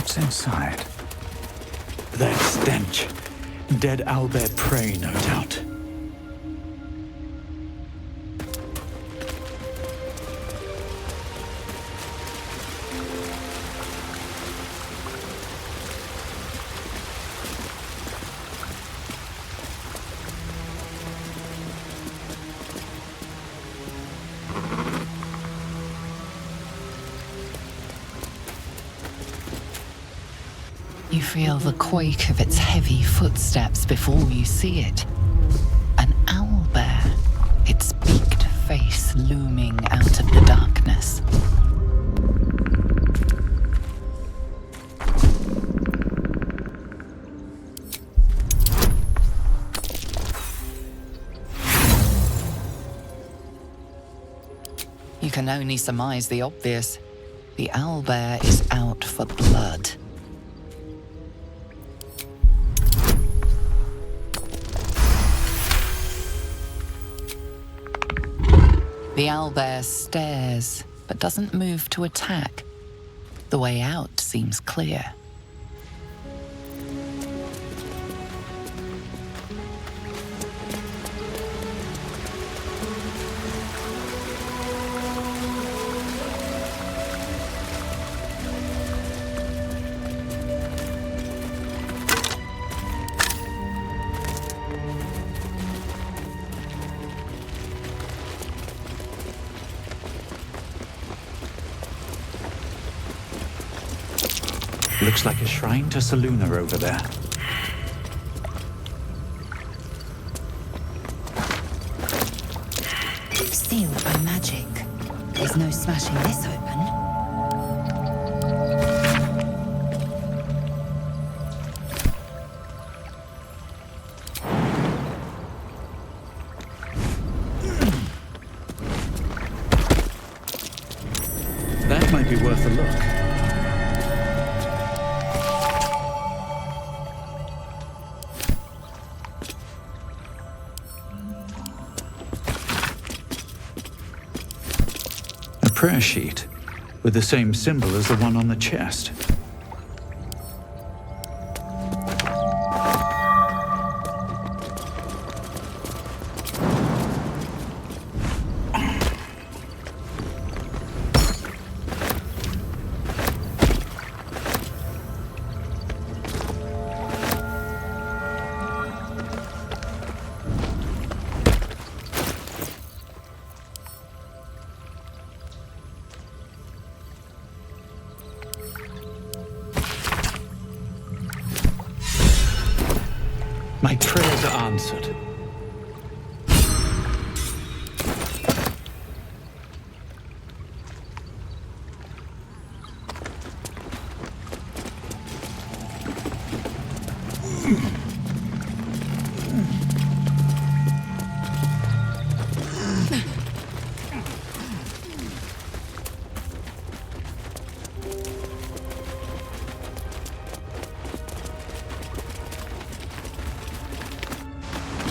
What's inside? That stench. Dead owlbear prey, no doubt. You feel the quake of its heavy footsteps before you see it. An owlbear, its beaked face looming out of the darkness. You can only surmise the obvious. The owlbear is out for blood. The owlbear stares, but doesn't move to attack. The way out seems clear. Looks like a shrine to Saluna over there. Sealed by magic. There's no smashing this open. That might be worth a look. Prayer sheet, with the same symbol as the one on the chest. My prayers are answered.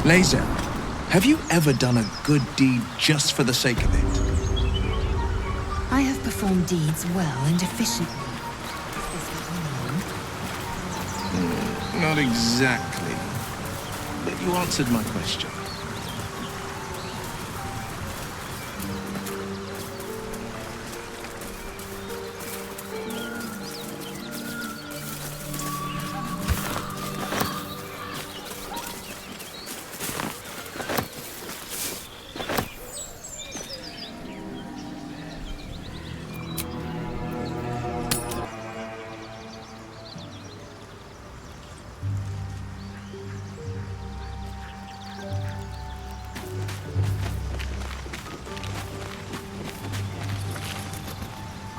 Laser, have you ever done a good deed just for the sake of it? I have performed deeds well and efficiently. Is this what you mean? Not exactly. But you answered my question.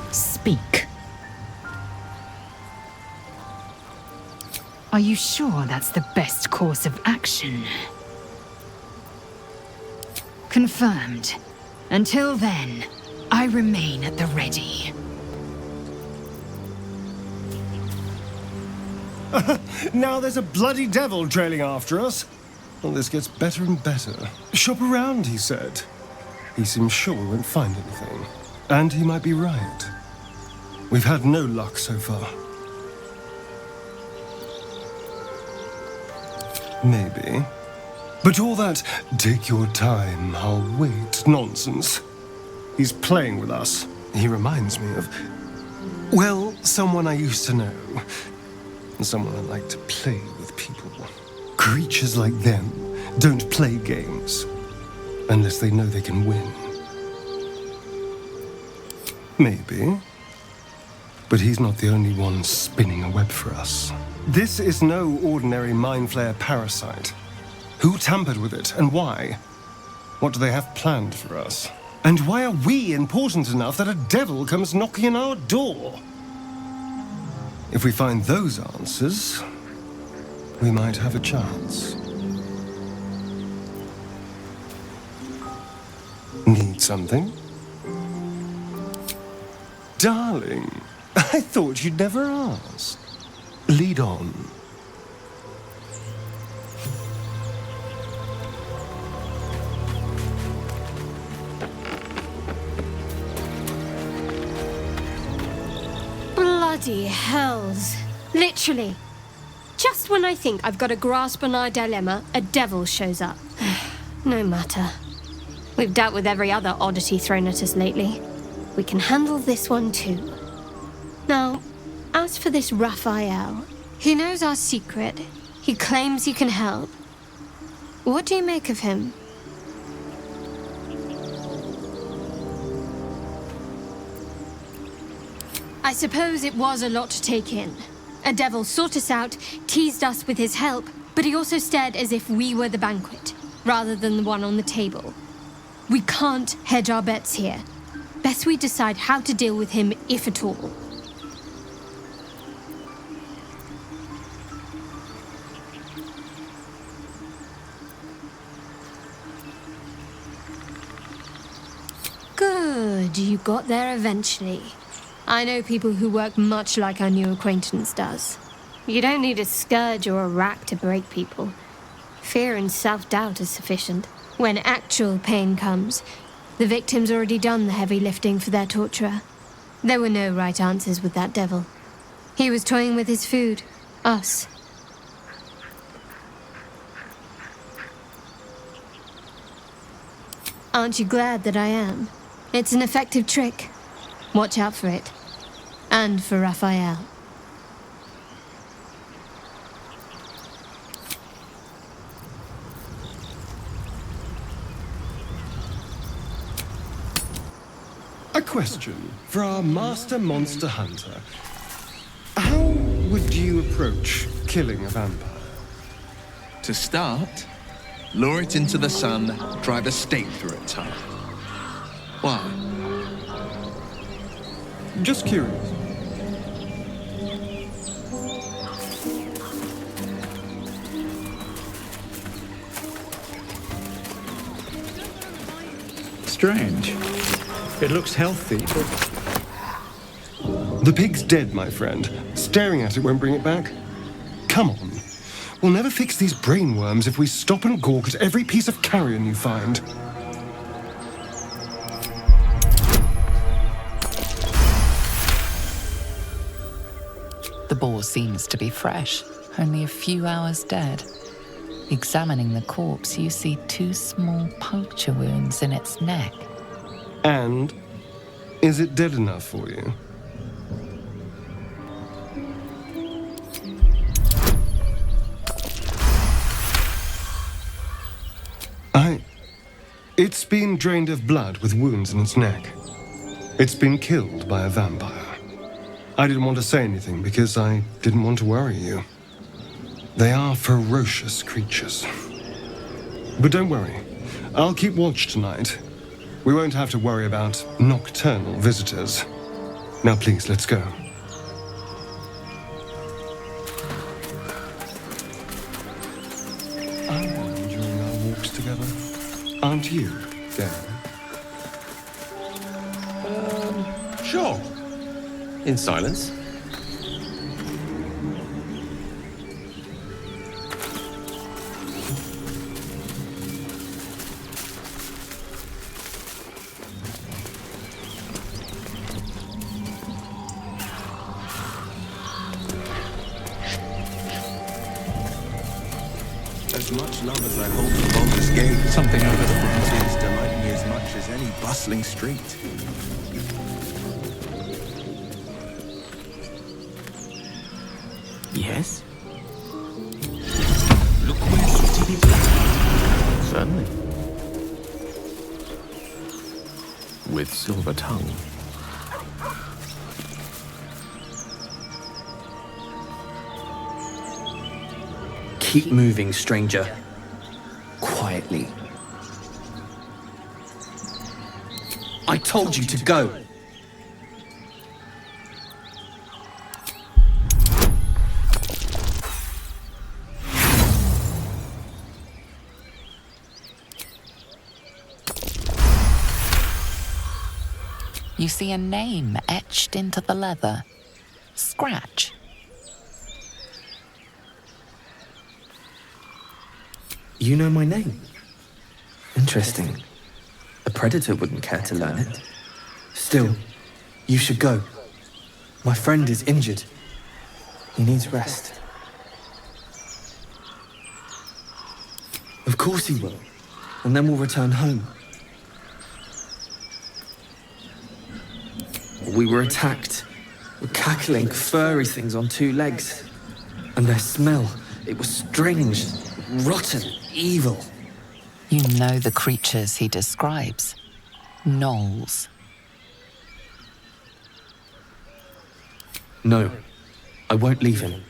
Speak. Are you sure that's the best course of action? Confirmed. Until then, I remain at the ready. Now there's a bloody devil trailing after us. Well, this gets better and better. Shop around, he said. He seems sure we won't find anything. And he might be right. We've had no luck so far. Maybe. But all that, take your time, I'll wait nonsense. He's playing with us. He reminds me of, well, someone I used to know. Someone I like to play with people. Creatures like them don't play games unless they know they can win. Maybe. But he's not the only one spinning a web for us. This is no ordinary mind flayer parasite. Who tampered with it, and why? What do they have planned for us? And why are we important enough that a devil comes knocking on our door? If we find those answers, we might have a chance. Need something? Darling, I thought you'd never ask. Lead on. Bloody hells. Literally. Just when I think I've got a grasp on our dilemma, a devil shows up. No matter. We've dealt with every other oddity thrown at us lately. We can handle this one too. Now, as for this Raphael, he knows our secret. He claims he can help. What do you make of him? I suppose it was a lot to take in. A devil sought us out, teased us with his help, but he also stared as if we were the banquet, rather than the one on the table. We can't hedge our bets here. Best we decide how to deal with him, if at all. Good, you got there eventually. I know people who work much like our new acquaintance does. You don't need a scourge or a rack to break people. Fear and self-doubt is sufficient. When actual pain comes, the victim's already done the heavy lifting for their torturer. There were no right answers with that devil. He was toying with his food, us. Aren't you glad that I am? It's an effective trick. Watch out for it. And for Raphael. A question for our master monster hunter. How would you approach killing a vampire? To start, lure it into the sun, drive a stake through its heart. Why? Just curious. Strange. It looks healthy, but The pig's dead, my friend. Staring at it won't bring it back. Come on. We'll never fix these brainworms if we stop and gawk at every piece of carrion you find. The boar seems to be fresh, only a few hours dead. Examining the corpse, you see 2 small puncture wounds in its neck. And is it dead enough for you? It's been drained of blood with wounds in its neck. It's been killed by a vampire. I didn't want to say anything because I didn't want to worry you. They are ferocious creatures. But don't worry. I'll keep watch tonight. We won't have to worry about nocturnal visitors. Now please, let's go. I'm enjoying our walks together. Aren't you, Dan? Sure. In silence. as much love as I hold for Baldur's Gate. Something over The there. frontiers delight me as much as any bustling street. Yes? Look where city is. Certainly. With silver tongue. Keep moving, stranger. Quietly. I told you to go. You see a name etched into the leather. Scratch. You know my name? Interesting. A predator wouldn't care to learn it. Still, you should go. My friend is injured. He needs rest. Of course he will. And then we'll return home. We were attacked. With cackling, furry things on two legs. And their smell, it was strange, rotten, evil. You know the creatures he describes. Gnolls. No, I won't leave him.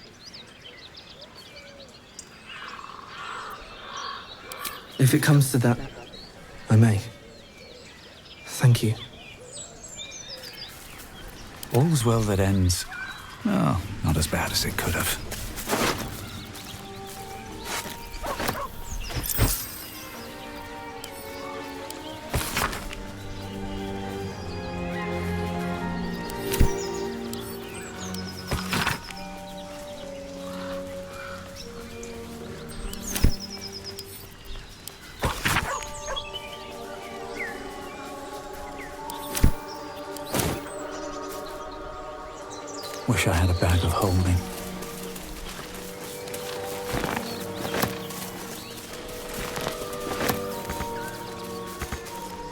If it comes to that, I may. Thank you. All's well that ends. Oh, not as bad as it could have. Wish I had a bag of holding.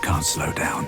Can't slow down.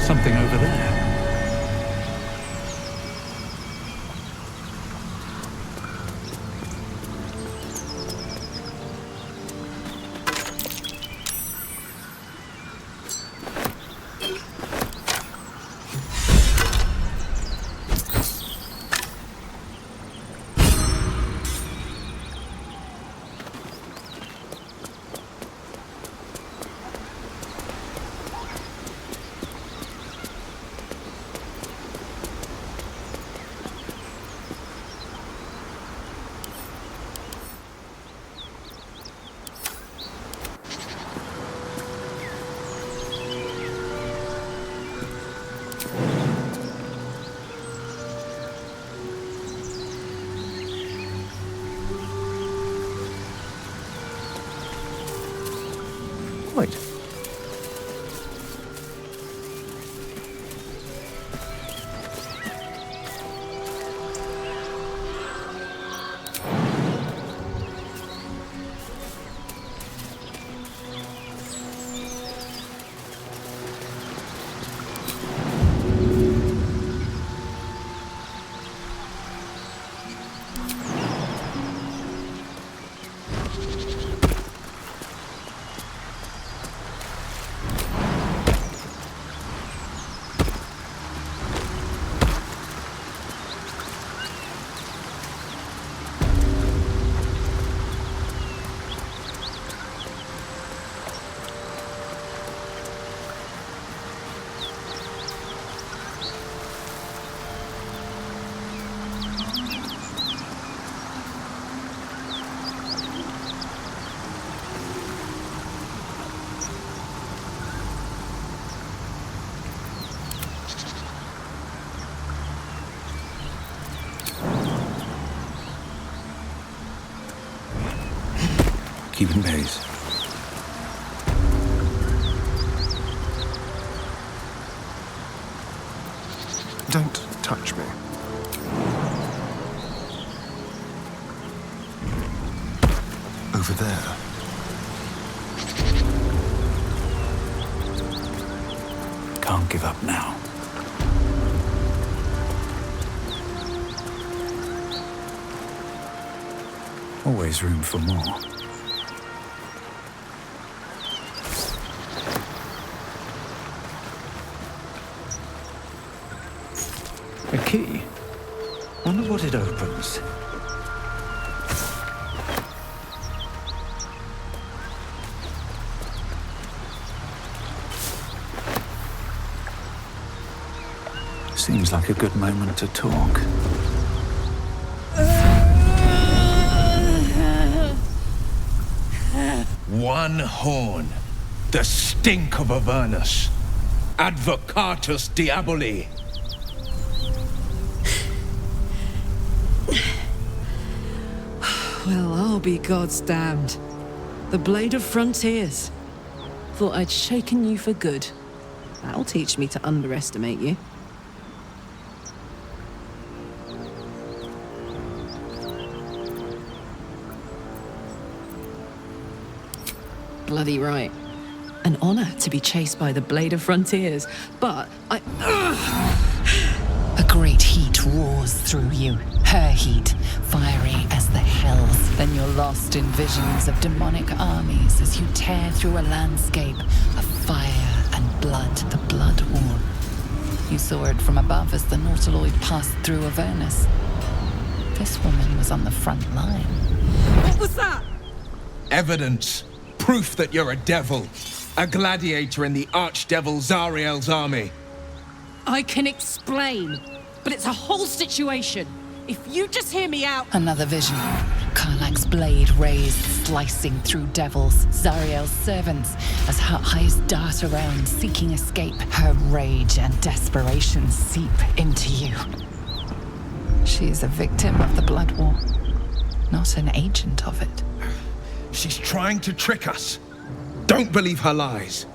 Something over there. Right. Keeping pace. Don't touch me. Over there. Can't give up now. Always room for more. A key? Wonder what it opens. Seems like a good moment to talk. One horn. The stink of Avernus. Advocatus Diaboli. Well, I'll be God's damned. The Blade of Frontiers. Thought I'd shaken you for good. That'll teach me to underestimate you. Bloody right. An honor to be chased by the Blade of Frontiers, but A great heat roars through you. Her heat, fiery as the hells. Then you're lost in visions of demonic armies as you tear through a landscape of fire and blood, the Blood War. You saw it from above as the Nautiloid passed through Avernus. This woman was on the front line. What was that? Evidence. Proof that you're a devil. A gladiator in the archdevil Zariel's army. I can explain, but it's a whole situation. If you just hear me out... Another vision. Karlach's blade raised, slicing through devils, Zariel's servants, as her eyes dart around, seeking escape. Her rage and desperation seep into you. She is a victim of the Blood War, not an agent of it. She's trying to trick us. Don't believe her lies.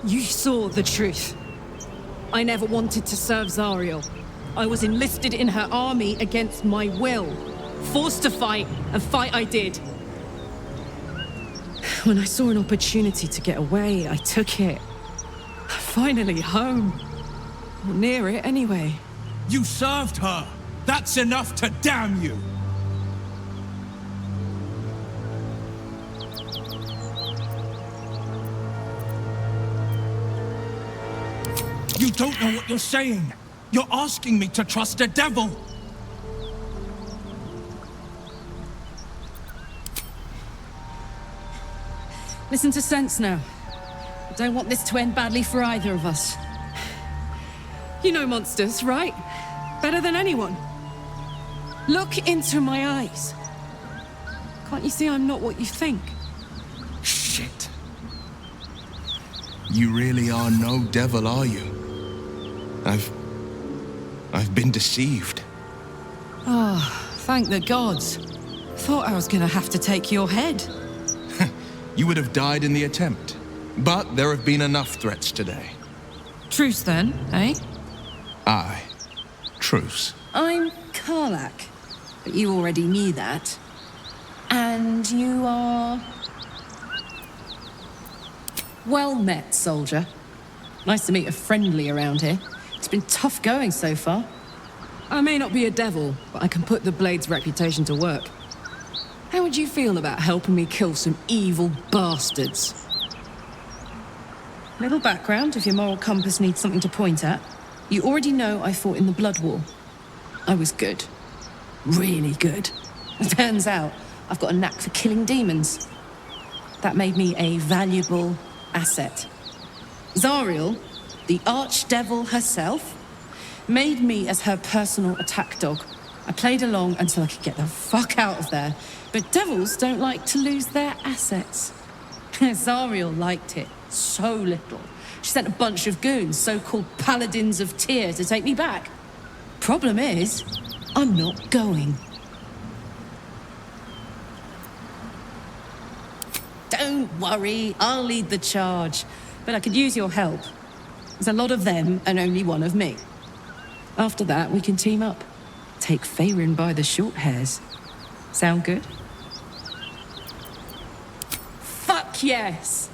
You saw the truth. I never wanted to serve Zariel. I was enlisted in her army against my will. Forced to fight, and fight I did. When I saw an opportunity to get away, I took it. Finally home. Or near it, anyway. You served her. That's enough to damn you. You don't know what you're saying. You're asking me to trust a devil. Listen to sense now. I don't want this to end badly for either of us. You know monsters, right? Better than anyone. Look into my eyes. Can't you see I'm not what you think? Shit. You really are no devil, are you? I've been deceived. Ah, thank the gods. Thought I was gonna have to take your head. You would have died in the attempt. But there have been enough threats today. Truce then, eh? Aye. Truce. I'm Karlach, but you already knew that. And you are... Well met, soldier. Nice to meet a friendly around here. It's been tough going so far. I may not be a devil, but I can put the Blade's reputation to work. How would you feel about helping me kill some evil bastards? Little background, if your moral compass needs something to point at. You already know I fought in the Blood War. I was good. Really good. Turns out, I've got a knack for killing demons. That made me a valuable asset. Zariel, the archdevil herself, made me as her personal attack dog. I played along until I could get the fuck out of there. But devils don't like to lose their assets. Zariel liked it so little. She sent a bunch of goons, so-called paladins of Tyr, to take me back. Problem is, I'm not going. worry, I'll lead the charge. But I could use your help. There's a lot of them and only one of me. After that, we can team up. Take Faerun by the short hairs. Sound good? Fuck yes!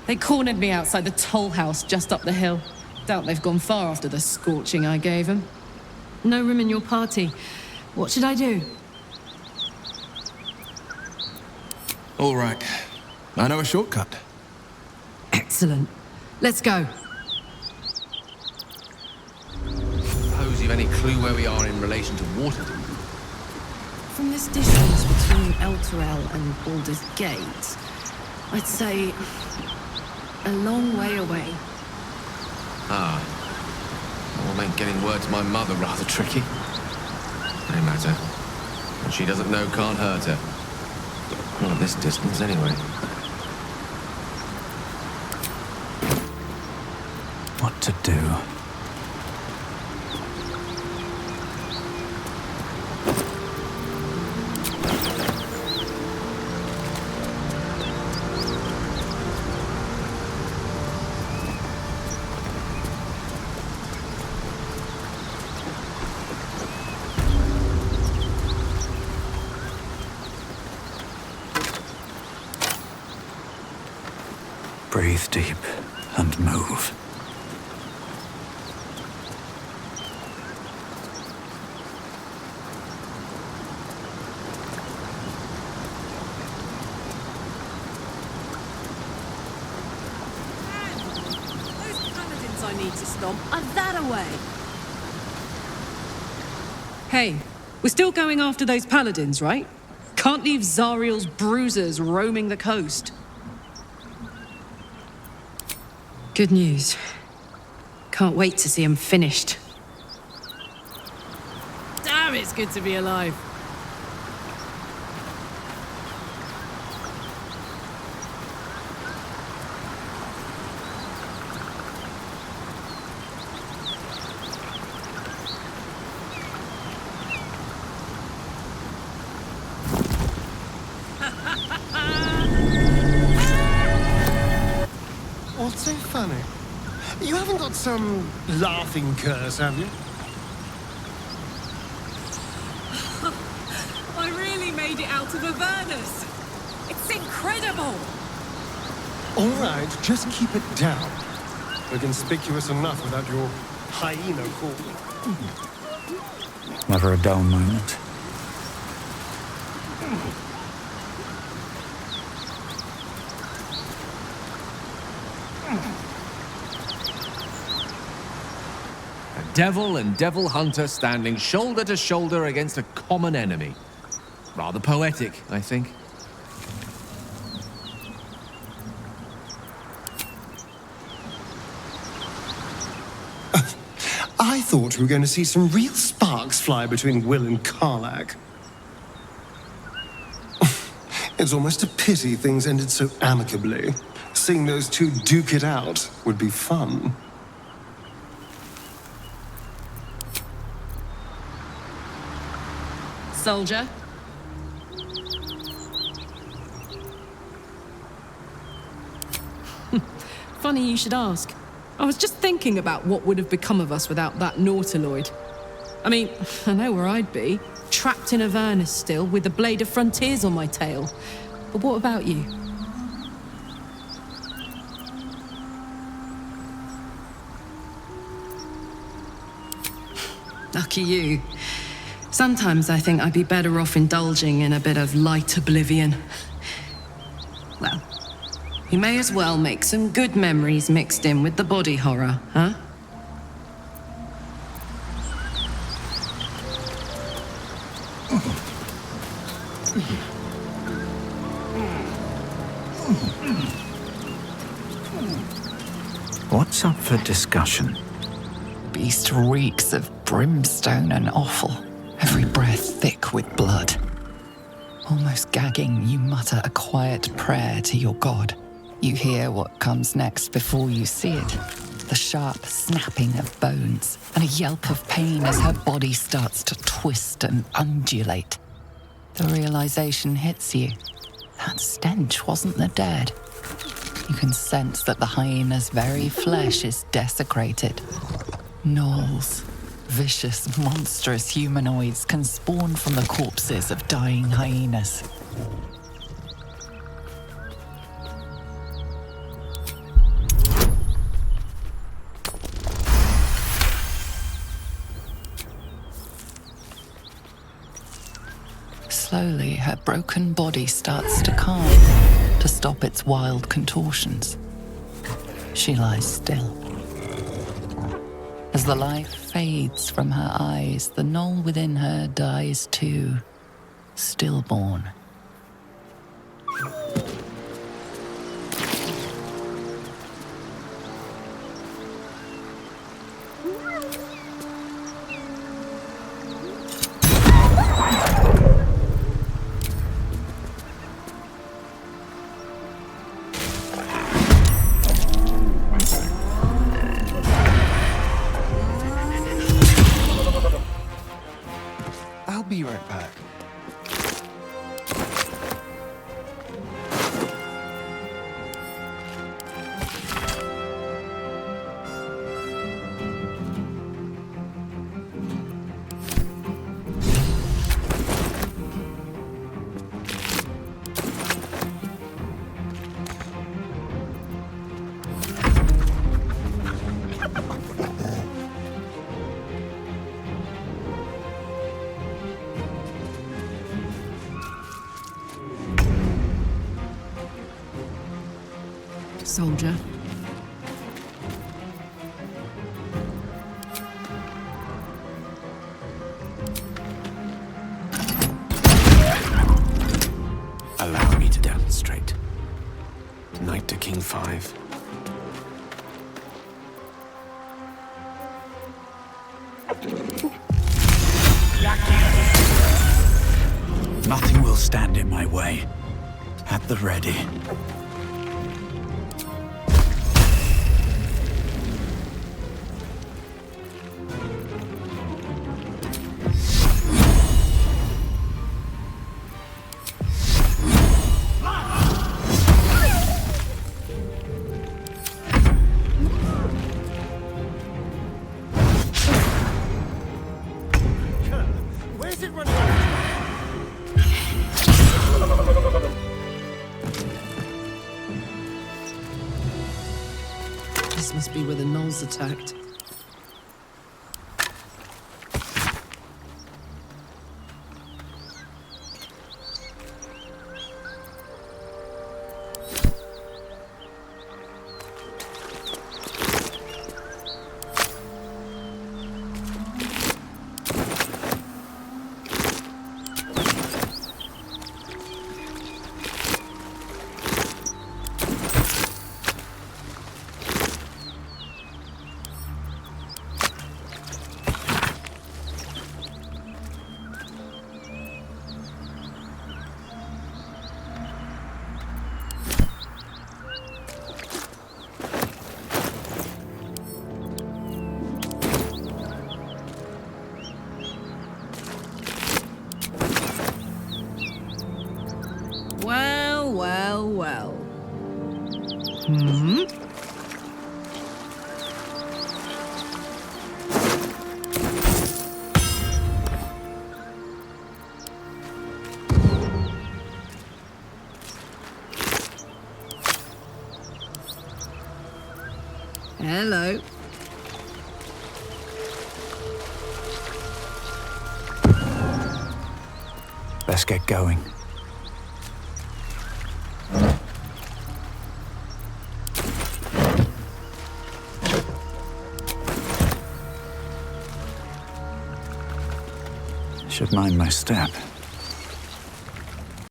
They cornered me outside the toll house just up the hill. Doubt they've gone far after the scorching I gave them. No room in your party. What should I do? All right. I know a shortcut. Excellent. Let's go. Suppose you've any clue where we are in relation to Waterdeep? From this distance between El Turel and Baldur's Gate, I'd say a long way away. Ah. Will make getting word to my mother rather tricky. No matter. What she doesn't know can't hurt her. Not at this distance, anyway. What to do? Breathe deep and move. I need to stomp are that away. Hey, we're still going after those paladins, right? Can't leave Zariel's bruisers roaming the coast. Good news. Can't wait to see them finished. Damn, it's good to be alive. What's so funny? You haven't got some laughing curse, have you? I really made it out of Avernus. It's incredible. All right, just keep it down. We're conspicuous enough without your hyena call. Never a dull moment. Devil and devil hunter standing shoulder to shoulder against a common enemy. Rather poetic, I think. I thought we were going to see some real sparks fly between Will and Karlach. It's almost a pity things ended so amicably. Seeing those two duke it out would be fun. Soldier. Funny you should ask. I was just thinking about what would have become of us without that Nautiloid. I mean, I know where I'd be. Trapped in Avernus still, with the Blade of Frontiers on my tail. But what about you? Lucky you. Sometimes I think I'd be better off indulging in a bit of light oblivion. Well, you may as well make some good memories mixed in with the body horror, huh? What's up for discussion? Beast reeks of brimstone and offal, every breath thick with blood. Almost gagging, you mutter a quiet prayer to your god. You hear what comes next before you see it. The sharp snapping of bones and a yelp of pain as her body starts to twist and undulate. The realization hits you. That stench wasn't the dead. You can sense that the hyena's very flesh is desecrated. Gnolls, vicious, monstrous humanoids, can spawn from the corpses of dying hyenas. Slowly, her broken body starts to calm to stop its wild contortions. She lies still. As the life fades from her eyes, the gnoll within her dies too, stillborn. I'll be right back. Soldier. Allow me to demonstrate. Knight to King 5. Nothing will stand in my way. At the ready. This must be where the Gnolls attacked. Well. Hmm? Hello. Let's get going. Should mind my step.